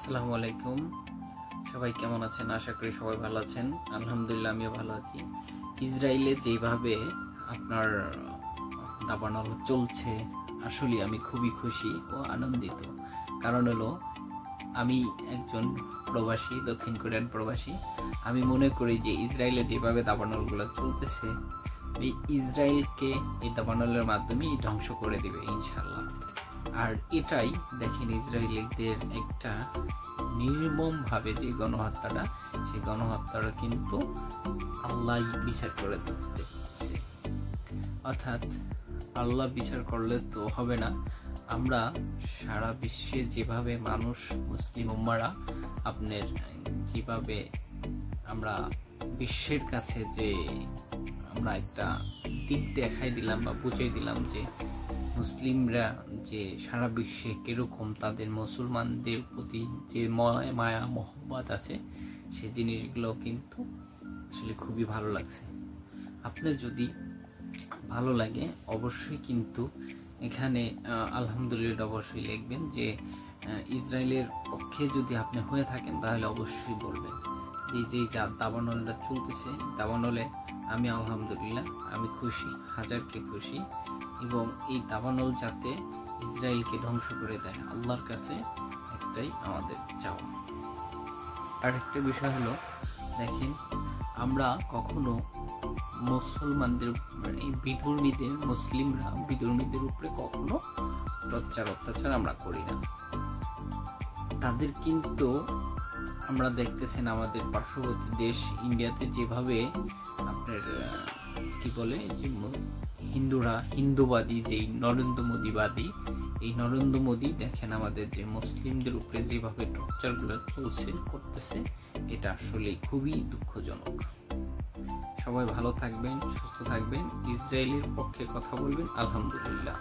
আসসালামু আলাইকুম। সবাই কেমন আছেন? আশা করি সবাই ভালো আছেন। আলহামদুলিল্লাহ আমিও ভালো আছি। ইসরায়েলে যেভাবে আপনার দাবানল চলছে, আসলে আমি খুবই খুশি ও আনন্দিত। কারণ হলো, আমি একজন প্রবাসী, দক্ষিণ কোরিয়ান প্রবাসী। আমি মনে করি যে ইসরায়েলে যেভাবে দাবানলগুলো চলতেছে, এই ইসরায়েলকে এই দাবানলের মাধ্যমেই ধ্বংস করে দেবে ইনশাল্লাহ। আর এটাই দেখেন, ইসরায়েলিদের একটা নির্মম ভাবে যে গণহত্যাটা, সেই গণহত্যাটা কিন্তু আল্লাহ বিচার করে দিচ্ছে। অর্থাৎ আল্লাহ বিচার করলে তো হবে না। আমরা সারা বিশ্বে যেভাবে মানুষ, মুসলিম উম্মারা আপনার যেভাবে আমরা বিশ্বের কাছে যে আমরা একটা দিক দেখাই দিলাম বা বুঝিয়ে দিলাম যে মুসলিমরা যে সারা বিশ্বে কিরকম তাদের মুসলমানদের প্রতি যে মায়া মোহব্বত আছে, সেই জিনিসগুলো কিন্তু আসলে খুবই ভালো লাগছে। আপনার যদি ভালো লাগে অবশ্যই কিন্তু এখানে আলহামদুলিল্লাহ অবশ্যই লিখবেন। যে ইসরায়েলের পক্ষে যদি আপনি হয়ে থাকেন তাহলে অবশ্যই বলবেন যে দাবানলটা চলতেছে, দাবানলে আমি আলহামদুলিল্লাহ আমি খুশি, হাজারকে খুশি। এবং এই দাবানল যাতে ইসরায়েলকে ধ্বংস করে দেয়, আল্লাহর কাছে একটাই আমাদের চাওয়া। আর একটা বিষয় হলো, দেখেন আমরা কখনো মুসলমানদের বিধর্মীদের উপরে কখনো অত্যাচার আমরা করি না। তাদের কিন্তু আমরা দেখতেছেন আমাদের পার্শ্ববর্তী দেশ ইন্ডিয়াতে যেভাবে আপনার কি বলে যে হিন্দুবাদী, যেই নরেন্দ্র মোদীবাদী, এই নরেন্দ্র মোদী দেখেন আমাদের যে মুসলিমদের উপরে যেভাবে টর্চারগুলো করতেছে, এটা আসলে খুবই দুঃখজনক। সবাই ভালো থাকবেন, সুস্থ থাকবেন, ইসরায়েলের পক্ষে কথা বলবেন। আলহামদুলিল্লাহ।